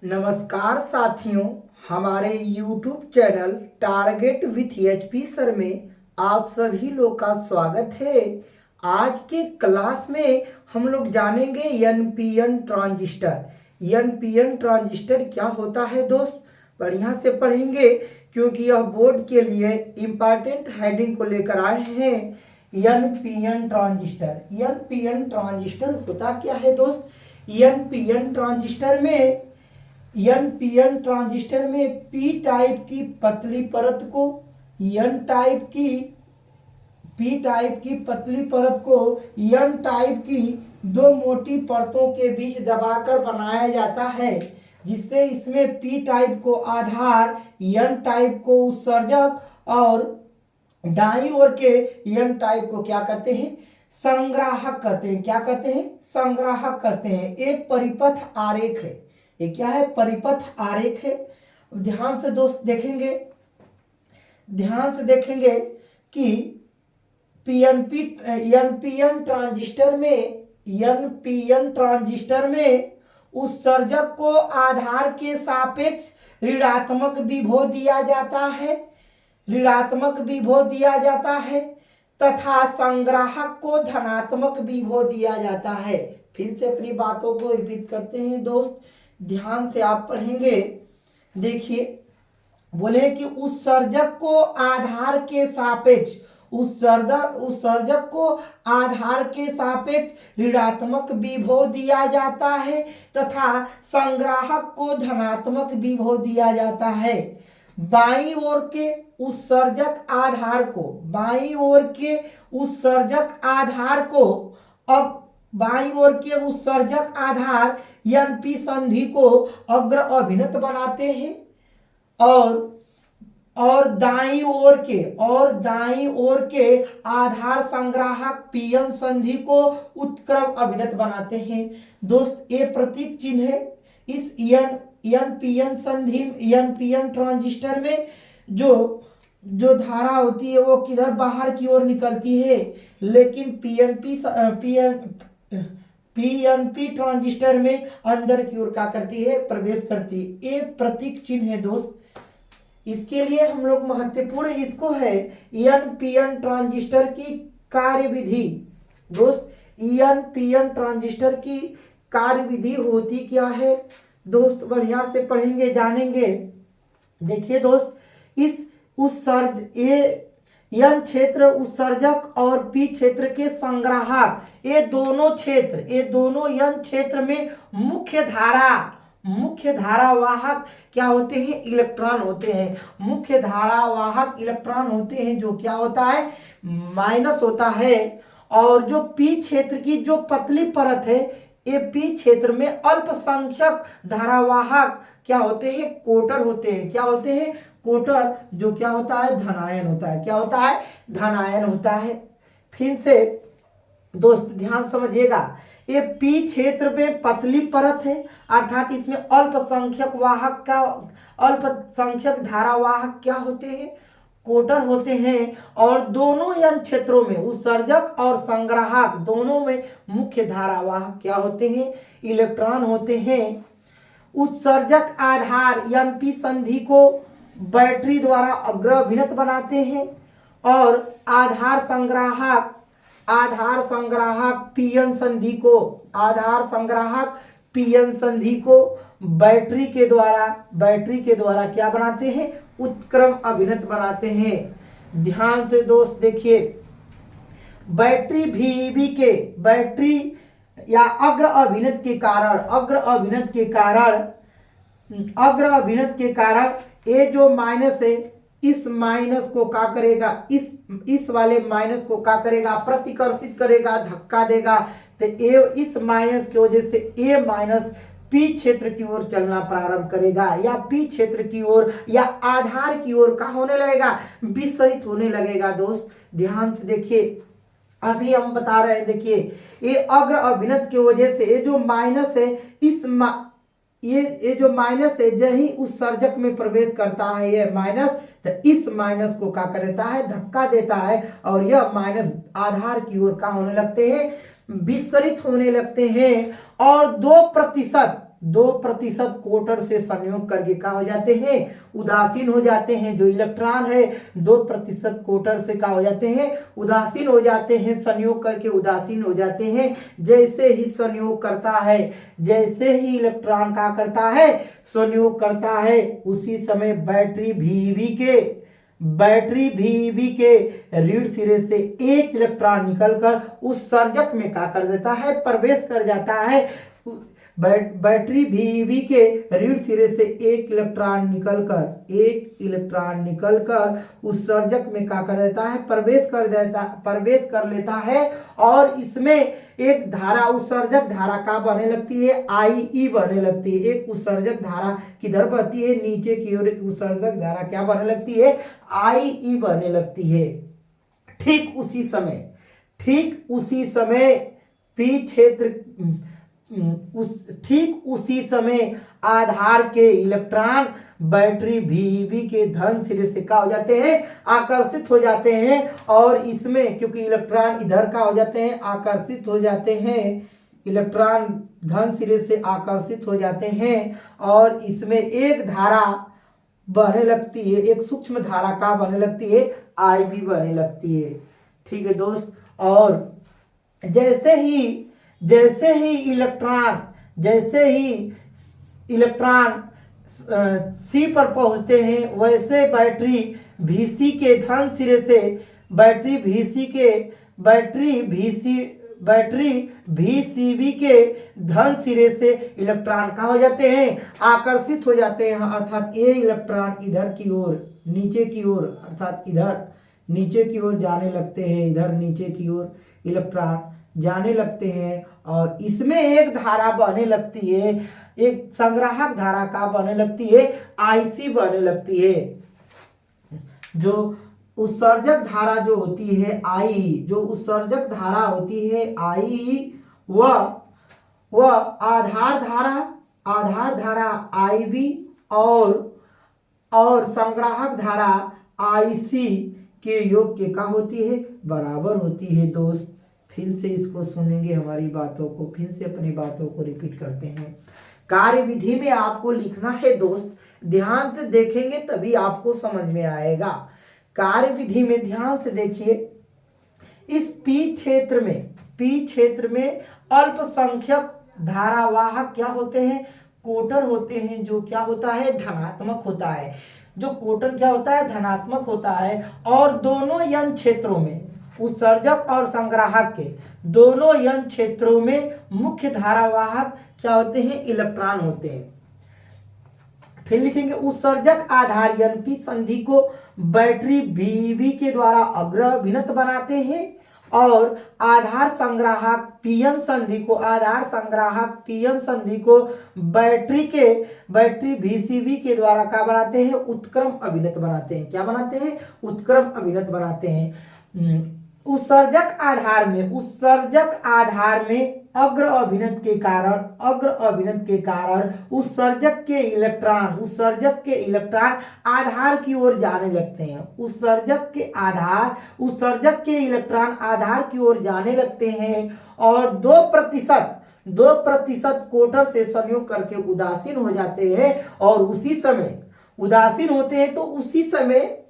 नमस्कार साथियों, हमारे YouTube channel target with HP sir में आप सभी लोग का स्वागत है। आज के क्लास में हम लोग जानेंगे एनपीएन ट्रांजिस्टर। एनपीएन ट्रांजिस्टर क्या होता है दोस्त, बढ़िया से पढ़ेंगे क्योंकि यह बोर्ड के लिए इम्पॉर्टेंट हेडिंग को लेकर आए हैं। एनपीएन ट्रांजिस्टर, एनपीएन ट्रांजिस्टर होता क्या है दोस्त। एनपीएन ट्रांजिस्टर में पी टाइप की पतली परत को एन टाइप की दो मोटी परतों के बीच दबाकर बनाया जाता है, जिससे इसमें पी टाइप को आधार, एन टाइप को उत्सर्जक और दाईं ओर के एन टाइप को क्या कहते हैं, संग्राहक कहते हैं। क्या कहते हैं, संग्राहक कहते हैं। एक परिपथ आरेख है, ये क्या है, परिपथ आरेख है। ध्यान से दोस्त देखेंगे कि एनपीएन ट्रांजिस्टर में उत्सर्जक को आधार के सापेक्ष ऋणात्मक विभव दिया जाता है तथा संग्राहक को धनात्मक विभव दिया जाता है। फिर से अपनी बातों को रिपीट करते हैं दोस्त, ध्यान से आप पढ़ेंगे। देखिए, बोले कि उत्सर्जक को आधार के सापेक्ष ऋणात्मक विभव दिया जाता है तथा संग्राहक को धनात्मक विभव दिया जाता है। बाईं ओर के उत्सर्जक आधार एनपी संधि को अग्र अभिनत बनाते हैं और दाईं ओर के आधार संग्राहक पीएन संधि को उत्क्रम अभिनत बनाते हैं। दोस्त, ये प्रतीक चिन्ह है। इस एनपीएन ट्रांजिस्टर में जो धारा होती है वो किधर बाहर की ओर निकलती है, लेकिन पीएनपी ट्रांजिस्टर में अंदर की ओर क्या करती है, प्रवेश करती है। ये प्रतीक चिन्ह है दोस्त। इसके लिए हम लोग महत्वपूर्ण इसको है एनपीएन ट्रांजिस्टर की कार्यविधि। दोस्त, एनपीएन ट्रांजिस्टर की कार्यविधि होती क्या है दोस्त, बढ़िया से पढ़ेंगे, जानेंगे। देखिए दोस्त, एन क्षेत्र उत्सर्जक और पी क्षेत्र के संग्राहक, ये दोनों एन क्षेत्र में मुख्य धारावाहक क्या होते हैं, इलेक्ट्रॉन होते हैं। मुख्य धारावाहक इलेक्ट्रॉन होते हैं, जो क्या होता है, माइनस होता है। और जो पी क्षेत्र की जो पतली परत है, ये पी क्षेत्र में अल्पसंख्यक धारावाहक क्या होते हैं, कोटर होते हैं। क्या होते हैं, कोटर, जो क्या होता है, धनायन होता है। क्या होता है, धनायन होता है। फिर से दोस्त ध्यान समझिएगा, ये पी क्षेत्र में पतली परत है, अर्थात इसमें अल्पसंख्यक धारावाहक क्या होते हैं, कोटर होते हैं। और दोनों एन क्षेत्रों में उत्सर्जक और संग्राहक दोनों में मुख्य धारावाहक क्या होते हैं, इलेक्ट्रॉन होते हैं। उत्सर्जक आधार एनपी संधि को बैटरी द्वारा अग्रभिनत बनाते हैं और आधार संग्राहक पीएन संधि को बैटरी के द्वारा क्या बनाते हैं, उत्क्रम अभिनत बनाते हैं। ध्यान से दोस्त देखिए, बैटरी या अग्र अभिनत के कारण ये जो माइनस है, इस माइनस को क्या करेगा, इस वाले माइनस को क्या करेगा, प्रतिकर्षित करेगा, धक्का देगा। तो इस माइनस की वजह से ये माइनस पी क्षेत्र की ओर चलना प्रारंभ करेगा, या पी क्षेत्र की ओर या आधार की ओर क्या होने लगेगा, विसरित होने लगेगा। दोस्त ध्यान से देखिए, अभी हम बता रहे हैं, देखिए ये अग्र अभिनत की वजह से ये जो माइनस है, ये जो माइनस है, जहीं उत्सर्जक में प्रवेश करता है ये माइनस, तो इस माइनस को क्या करता है, धक्का देता है, और यह माइनस आधार की ओर क्या होने लगते हैं, विसरित होने लगते हैं। और 2% 2% कोटर से संयोग करके क्या हो जाते हैं, उदासीन हो जाते हैं। जो इलेक्ट्रॉन है 2% कोटर से क्या हो जाते हैं, उदासीन हो जाते हैं, संयोग करके उदासीन हो जाते हैं। जैसे ही संयोग करता है, जैसे ही इलेक्ट्रॉन क्या करता है, संयोग करता है, उसी समय बैटरी VeV के रीढ़ सिरे से एक इलेक्ट्रॉन निकलकर उस सर्जक में क्या कर देता है, प्रवेश कर जाता है। बैटरी VeV के रीढ़ सिरे से एक इलेक्ट्रॉन निकलकर उस सर्जक में क्या कर देता है, प्रवेश कर लेता है। और इसमें एक धारा, उत्सर्जक धारा का बने लगती है, IE बने लगती है। एक उत्सर्जक धारा किधर बहती है, नीचे की ओर। एक उत्सर्जक धारा क्या बने लगती है, IE बने लगती है। ठीक उसी समय पी क्षेत्र, ठीक उसी समय आधार के इलेक्ट्रॉन बैटरी VeV के धन सिरे से क्या हो जाते हैं, आकर्षित हो जाते हैं। और इसमें क्योंकि इलेक्ट्रॉन इधर का हो जाते हैं, आकर्षित हो जाते हैं, इलेक्ट्रॉन धन सिरे से आकर्षित हो जाते हैं। और इसमें एक धारा बहने लगती है, एक सूक्ष्म धारा का बने लगती है, IB बने लगती है। ठीक है दोस्त। और जैसे ही इलेक्ट्रॉन C पर पहुंचते हैं, वैसे बैटरी VC के धन सिरे से, बैटरी VCV के धन सिरे से इलेक्ट्रॉन का हो जाते हैं, आकर्षित हो जाते हैं। अर्थात ये इलेक्ट्रॉन इधर की ओर, नीचे की ओर, अर्थात इधर नीचे की ओर जाने लगते हैं, इधर नीचे की ओर इलेक्ट्रॉन जाने लगते हैं। और इसमें एक धारा बहने लगती है, एक संग्राहक धारा का बने लगती है, IC बने लगती है। जो उत्सर्जक धारा जो होती है I, जो उत्सर्जक धारा होती है I, वह आधार धारा IB और संग्राहक धारा IC के योग के क्या होती है, बराबर होती है। दोस्त फिर से इसको सुनेंगे, हमारी बातों को फिर से, अपनी बातों को रिपीट करते हैं। कार्य विधि में आपको लिखना है दोस्त, ध्यान से देखेंगे तभी आपको समझ में आएगा। कार्य विधि में ध्यान से देखिए, इस P क्षेत्र में अल्पसंख्यक धारावाहक क्या होते हैं, कोटर होते हैं, जो क्या होता है, धनात्मक होता है। जो कोटर क्या होता है, धनात्मक होता है। और दोनों यन क्षेत्रों में, उत्सर्जक और संग्राहक के दोनों यन क्षेत्रों में मुख्य धारावाहक क्या होते हैं, इलेक्ट्रॉन होते हैं। फिर लिखेंगे, उत्सर्जक आधार P संधि को बैटरी VeV के द्वारा अग्र अभिन्नत बनाते हैं और आधार संग्राहक PN संधि को बैटरी VCV के द्वारा क्या बनाते हैं, उत्क्रम अभिन्नत बनाते हैं। क्या बनाते हैं, उत्क्रम अभिन्नत बनाते हैं। उत्सर्जक आधार में अग्र अभिन्नत के कारण उत्सर्जक के इलेक्ट्रॉन आधार की ओर जाने लगते हैं। उत्सर्जक के इलेक्ट्रॉन आधार की ओर जाने लगते हैं और 2% कोटर से संयोग करके उदासीन हो जाते हैं। और उसी समय उदासीन होते हैं तो उसी समय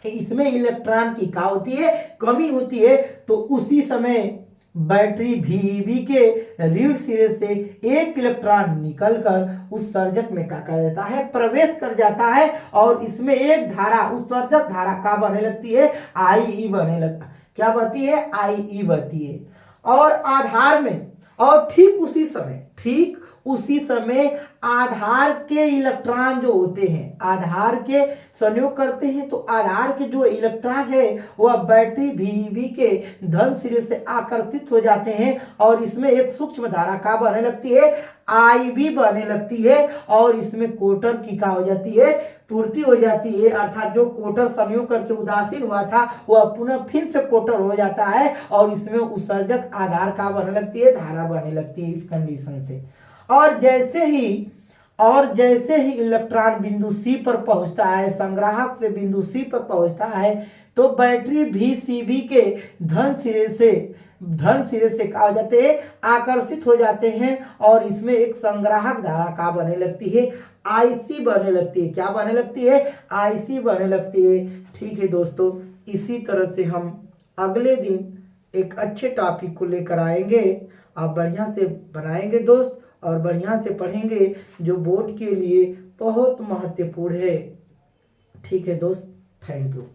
इसमें इलेक्ट्रॉन की क्या होती है, कमी होती है। तो उसी समय बैटरी VeV के रीढ़ सिरे से एक इलेक्ट्रॉन निकलकर उस सर्जक में क्या कर देता है, प्रवेश कर जाता है। और इसमें एक धारा, उत्सर्जक धारा का बने लगती है, IE बने लगता, क्या बहती है, IE बहती है। और आधार में, और ठीक उसी समय आधार के इलेक्ट्रॉन जो होते हैं, आधार के संयोग करते हैं तो आधार के जो इलेक्ट्रॉन है वह बैटरी VeV के धन सिरे से आकर्षित हो जाते हैं और इसमें एक सूक्ष्म धारा का बने लगती है, IB बने लगती है। और इसमें कोटर की क्या हो जाती है, पूर्ति हो जाती है। अर्थात जो कोटर संयोग करके उदासीन हुआ था वह पुनः फिर से कोटर हो जाता है और इसमें उत्सर्जक आधार का बने लगती है, धारा बने लगती है इस कंडीशन से। और जैसे ही इलेक्ट्रॉन बिंदु C पर पहुंचता है, संग्राहक से बिंदु C पर पहुंचता है, तो बैटरी VCV के धन सिरे से धन सिरे से क्या हो जाते हैं, आकर्षित हो जाते हैं और इसमें एक संग्राहक धारा का बने लगती है, आईसी बने लगती है। क्या बने लगती है, आईसी बने लगती है। ठीक है दोस्तों, इसी तरह से हम अगले दिन एक अच्छे टॉपिक को लेकर आएंगे। आप बढ़िया से बनाएंगे दोस्त और बढ़िया से पढ़ेंगे, जो बोर्ड के लिए बहुत महत्वपूर्ण है। ठीक है दोस्त, थैंक यू।